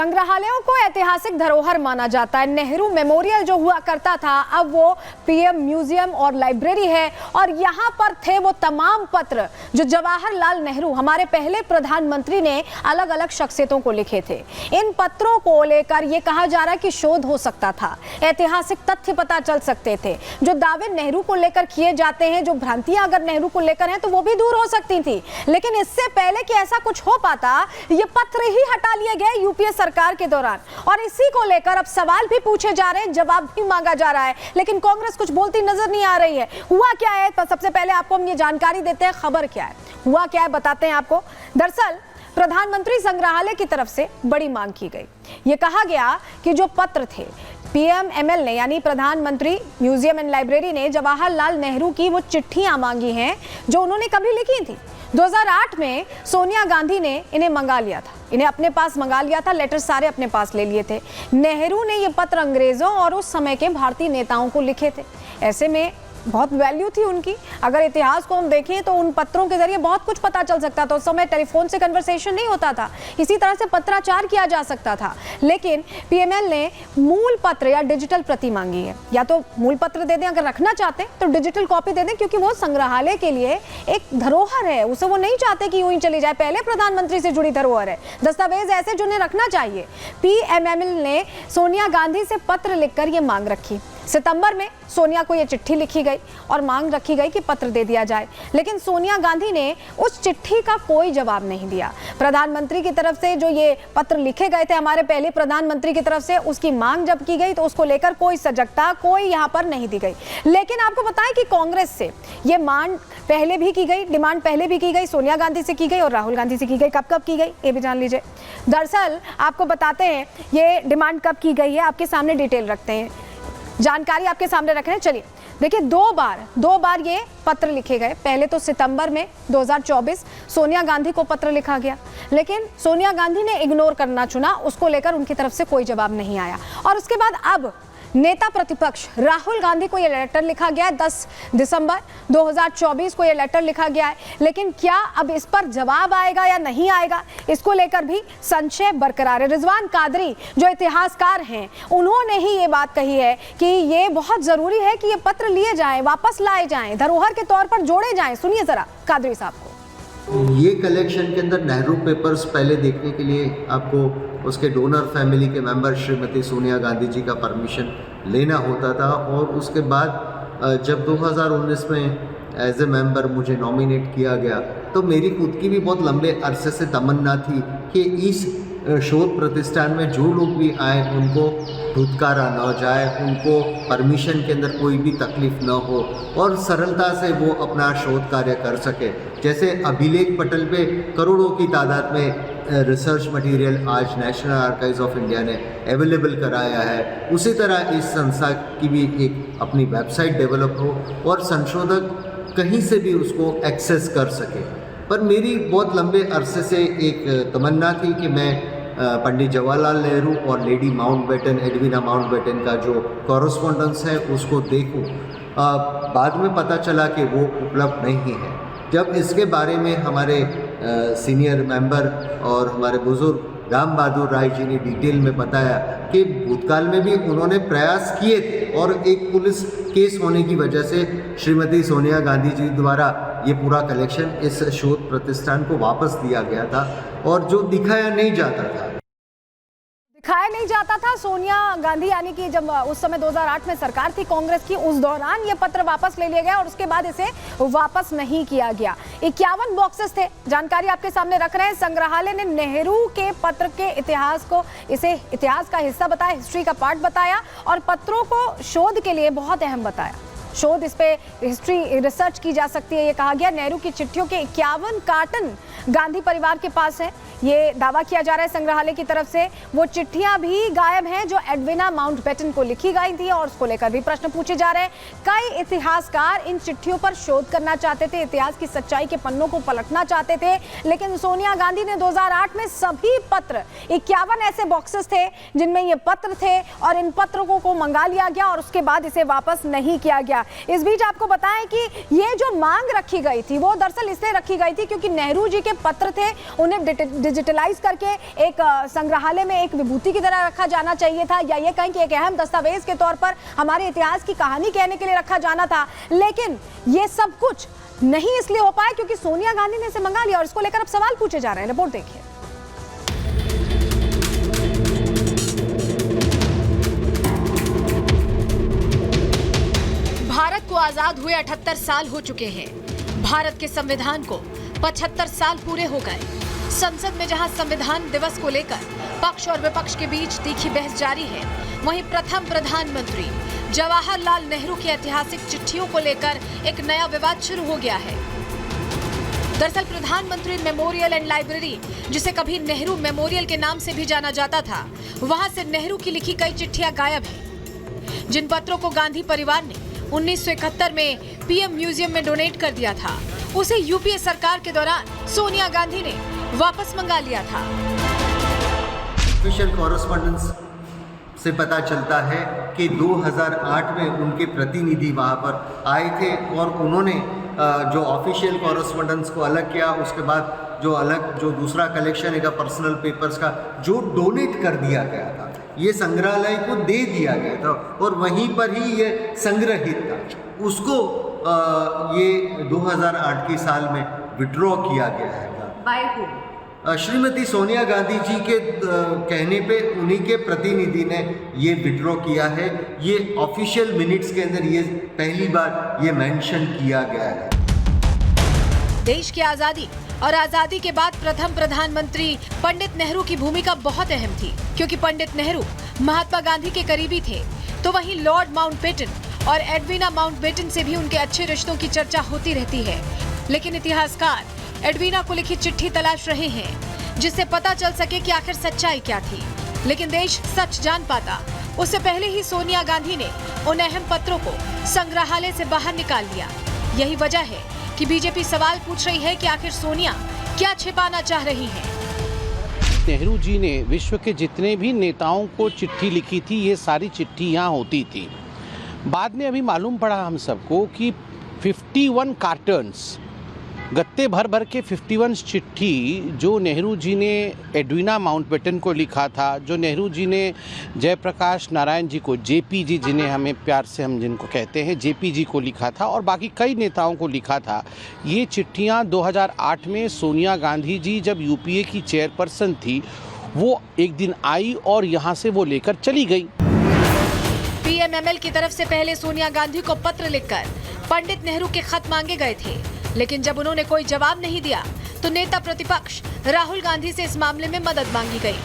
संग्रहालयों को ऐतिहासिक धरोहर माना जाता है। नेहरू मेमोरियल जो हुआ करता था अब वो पीएम म्यूजियम और लाइब्रेरी है और यहाँ पर थे वो तमाम पत्र जो जवाहरलाल नेहरू हमारे पहले प्रधानमंत्री ने अलग अलग शख्सियतों को लिखे थे। इन पत्रों को लेकर ये कहा जा रहा है कि शोध हो सकता था, ऐतिहासिक तथ्य पता चल सकते थे। जो दावे नेहरू को लेकर किए जाते हैं, जो भ्रांतियां अगर नेहरू को लेकर हैं तो वो भी दूर हो सकती थी। लेकिन इससे पहले कि ऐसा कुछ हो पाता, ये पत्र ही हटा लिए गए यूपीए सरकार के दौरान और इसी को लेकर अब सवाल भी पूछे जा रहे हैं, जवाब भी मांगा जा रहा है, लेकिन कांग्रेस कुछ बोलती नजर नहीं आ रही है। हुआ क्या है, तो सबसे पहले आपको हम ये जानकारी देते हैं, खबर क्या है, हुआ क्या है बताते हैं आपको। दरअसल प्रधानमंत्री संग्रहालय की तरफ से बड़ी मांग की गई। ये कहा गया कि जो पत्र थे पीएमएमएल ने यानी प्रधानमंत्री म्यूजियम एंड लाइब्रेरी ने जवाहरलाल नेहरू की वो चिट्ठियां मांगी हैं जो उन्होंने कभी लिखी थी। 2008 में सोनिया गांधी ने इन्हें मंगा लिया था, इन्हें अपने पास मंगा लिया था, लेटर सारे अपने पास ले लिए थे। नेहरू ने ये पत्र अंग्रेजों और उस समय के भारतीय नेताओं को लिखे थे। ऐसे में बहुत वैल्यू थी उनकी। अगर इतिहास को हम देखें तो उन पत्रों के जरिए बहुत कुछ पता चल सकता था। उस समय टेलीफोन से कन्वर्सेशन नहीं होता था, इसी तरह से पत्राचार किया जा सकता था। लेकिन पीएमएल ने मूल पत्र या डिजिटल प्रति मांगी है। या तो मूल पत्र दे दें, अगर रखना चाहते हैं तो डिजिटल कॉपी दे दें, क्योंकि वो संग्रहालय के लिए एक धरोहर है, उसे वो नहीं चाहते कि यूं ही चली जाए। पहले प्रधानमंत्री से जुड़ी धरोहर है, दस्तावेज ऐसे जिन्हें रखना चाहिए। पीएमएल ने सोनिया गांधी से पत्र लिखकर ये मांग रखी। सितंबर में सोनिया को यह चिट्ठी लिखी गई और मांग रखी गई कि पत्र दे दिया जाए, लेकिन सोनिया गांधी ने उस चिट्ठी का कोई जवाब नहीं दिया। प्रधानमंत्री की तरफ से जो ये पत्र लिखे गए थे हमारे पहले प्रधानमंत्री की तरफ से, उसकी मांग जब की गई तो उसको लेकर कोई सजगता कोई यहाँ पर नहीं दी गई। लेकिन आपको बताएं कि कांग्रेस से ये मांग पहले भी की गई, डिमांड पहले भी की गई, सोनिया गांधी से की गई और राहुल गांधी से की गई। कब कब की गई ये भी जान लीजिए। दरअसल आपको बताते हैं ये डिमांड कब की गई है, आपके सामने डिटेल रखते हैं, जानकारी आपके सामने रख रहे हैं। चलिए देखिए, दो बार ये पत्र लिखे गए। पहले तो सितंबर में 2024 सोनिया गांधी को पत्र लिखा गया, लेकिन सोनिया गांधी ने इग्नोर करना चुना, उसको लेकर उनकी तरफ से कोई जवाब नहीं आया। और उसके बाद अब नेता प्रतिपक्ष राहुल गांधी को यह लेटर लिखा गया है। 10 दिसंबर 2024 को यह लेटर लिखा गया है, लेकिन क्या अब इस पर जवाब आएगा या नहीं आएगा, इसको लेकर भी संशय बरकरार है। रिजवान कादरी जो इतिहासकार हैं, उन्होंने ही ये बात कही है कि ये बहुत जरूरी है कि ये पत्र लिए जाएं, वापस लाए जाएं, धरोहर के तौर पर जोड़े जाएं। सुनिए जरा कादरी साहब को। ये कलेक्शन के अंदर नेहरू पेपर्स पहले देखने के लिए आपको उसके डोनर फैमिली के मेंबर श्रीमती सोनिया गांधी जी का परमिशन लेना होता था, और उसके बाद जब 2019 में एज ए मेंबर मुझे नॉमिनेट किया गया तो मेरी खुद की भी बहुत लंबे अरसे से तमन्ना थी कि इस शोध प्रतिष्ठान में जो लोग भी आए उनको धुतकारा न जाए, उनको परमिशन के अंदर कोई भी तकलीफ न हो और सरलता से वो अपना शोध कार्य कर सके। जैसे अभिलेख पटल पे करोड़ों की तादाद में रिसर्च मटेरियल आज नेशनल आर्काइव्स ऑफ इंडिया ने अवेलेबल कराया है, उसी तरह इस संस्था की भी एक अपनी वेबसाइट डेवलप हो और संशोधक कहीं से भी उसको एक्सेस कर सके। पर मेरी बहुत लंबे अरसे से एक तमन्ना थी कि मैं पंडित जवाहरलाल नेहरू और लेडी माउंटबेटन एडविना माउंटबेटन का जो कॉरेस्पॉन्डेंस है उसको देखूं। बाद में पता चला कि वो उपलब्ध नहीं है। जब इसके बारे में हमारे सीनियर मेंबर और हमारे बुजुर्ग राम बहादुर राय जी ने डिटेल में बताया कि भूतकाल में भी उन्होंने प्रयास किए थे और एक पुलिस केस होने की वजह से श्रीमती सोनिया गांधी जी द्वारा ये पूरा कलेक्शन इस शोध प्रतिष्ठान को वापस दिया गया था, और जो दिखाया नहीं जाता था सोनिया गांधी यानी कि जब उस समय 2008 में सरकार थी कांग्रेस की, उस दौरान ये पत्र वापस ले लिया गया और उसके बाद इसे वापस नहीं किया गया। 51 बॉक्सेस थे, जानकारी आपके सामने रख रहे हैं। संग्रहालय ने नेहरू के पत्र के इतिहास को इसे इतिहास का हिस्सा बताया, हिस्ट्री का पार्ट बताया और पत्रों को शोध के लिए बहुत अहम बताया। शोध इस पे हिस्ट्री रिसर्च की जा सकती है। ये कहा गया नेहरू की चिट्ठियों के 51 कार्टन गांधी परिवार के पास है, ये दावा किया जा रहा है संग्रहालय की तरफ से। वो चिट्ठियां भी गायब हैं जो एडविना माउंटबेटन को लिखी गई थी और उसको लेकर भी प्रश्न पूछे जा रहे हैं। कई इतिहासकार इन चिट्ठियों पर शोध करना चाहते थे, इतिहास की सच्चाई के पन्नों को पलटना चाहते थे, लेकिन सोनिया गांधी ने 2008 में सभी पत्र 51 ऐसे बॉक्सेस थे जिनमें ये पत्र थे और इन पत्रों को मंगा लिया गया और उसके बाद इसे वापस नहीं किया गया। गया। इस बीच आपको बताएं कि ये जो मांग रखी गई थी वो दरअसल इसलिए रखी गई थी क्योंकि नेहरू जी के पत्र थे, उन्हें डिजिटलाइज करके एक संग्रहालय में एक विभूति की तरह रखा जाना चाहिए था, या ये कहें कि एक अहम दस्तावेज के तौर पर हमारे इतिहास की कहानी कहने के लिए रखा जाना था। लेकिन ये सब कुछ नहीं इसलिए हो पाया क्योंकि सोनिया गांधी ने इसे मंगा लिया और इसको लेकर अब सवाल पूछे जा रहे हैं। रिपोर्ट देखिए। भारत को आजाद हुए 78 साल हो चुके हैं। भारत के संविधान को 75 साल पूरे हो गए। संसद में जहां संविधान दिवस को लेकर पक्ष और विपक्ष के बीच तीखी बहस जारी है, वहीं प्रथम प्रधानमंत्री जवाहरलाल नेहरू की ऐतिहासिक चिट्ठियों को लेकर एक नया विवाद शुरू हो गया है। दरअसल प्रधानमंत्री मेमोरियल एंड लाइब्रेरी, जिसे कभी नेहरू मेमोरियल के नाम से भी जाना जाता था, वहां से नेहरू की लिखी कई चिट्ठियां गायब हैं। जिन पत्रों को गांधी परिवार ने 1971 में पीएम म्यूजियम में डोनेट कर दिया था, उसे यूपीए सरकार के दौरान सोनिया गांधी ने वापस मंगा लिया था। ऑफिशियल कॉरेस्पॉन्डेंस से पता चलता है कि 2008 में उनके प्रतिनिधि वहाँ पर आए थे और उन्होंने जो ऑफिशियल कॉरेस्पॉन्डेंस को अलग किया, उसके बाद जो दूसरा कलेक्शन है पर्सनल पेपर्स का जो डोनेट कर दिया गया था, ये संग्रहालय को दे दिया गया था और वहीं पर ही ये संग्रहित था। उसको ये 2008 के साल में विड्रॉ किया गया है। By whom? श्रीमती सोनिया गांधी जी के कहने पे उन्हीं के प्रतिनिधि ने ये विड्रॉ किया है। ये ऑफिशियल मिनट्स के अंदर ये पहली बार ये मेंशन किया गया है। देश की आजादी और आजादी के बाद प्रथम प्रधानमंत्री पंडित नेहरू की भूमिका बहुत अहम थी, क्योंकि पंडित नेहरू महात्मा गांधी के करीबी थे। तो वहीं लॉर्ड माउंटबेटन और एडविना माउंटबेटन से भी उनके अच्छे रिश्तों की चर्चा होती रहती है। लेकिन इतिहासकार एडविना को लिखी चिट्ठी तलाश रहे हैं, जिससे पता चल सके कि आखिर सच्चाई क्या थी। लेकिन देश सच जान पाता उससे पहले ही सोनिया गांधी ने उन अहम पत्रों को संग्रहालय से बाहर निकाल लिया। यही वजह है कि बीजेपी सवाल पूछ रही है कि आखिर सोनिया क्या छिपाना चाह रही हैं। नेहरू जी ने विश्व के जितने भी नेताओं को चिट्ठी लिखी थी, ये सारी चिट्ठी यहाँ होती थी। बाद में अभी मालूम पड़ा हम सबको कि 51 कार्टन्स, गत्ते भर भर के 51 चिट्ठी जो नेहरू जी ने एडविना माउंटबेटन को लिखा था, जो नेहरू जी ने जयप्रकाश नारायण जी को, जेपी जी जिन्हें हमें प्यार से हम जिनको कहते हैं जेपी जी को लिखा था, और बाकी कई नेताओं को लिखा था। ये चिट्ठियां 2008 में सोनिया गांधी जी जब यूपीए की चेयरपर्सन थी, वो एक दिन आई और यहाँ से वो लेकर चली गई। पीएमएमएल की तरफ से पहले सोनिया गांधी को पत्र लिखकर पंडित नेहरू के खत मांगे गए थे, लेकिन जब उन्होंने कोई जवाब नहीं दिया तो नेता प्रतिपक्ष राहुल गांधी से इस मामले में मदद मांगी गई।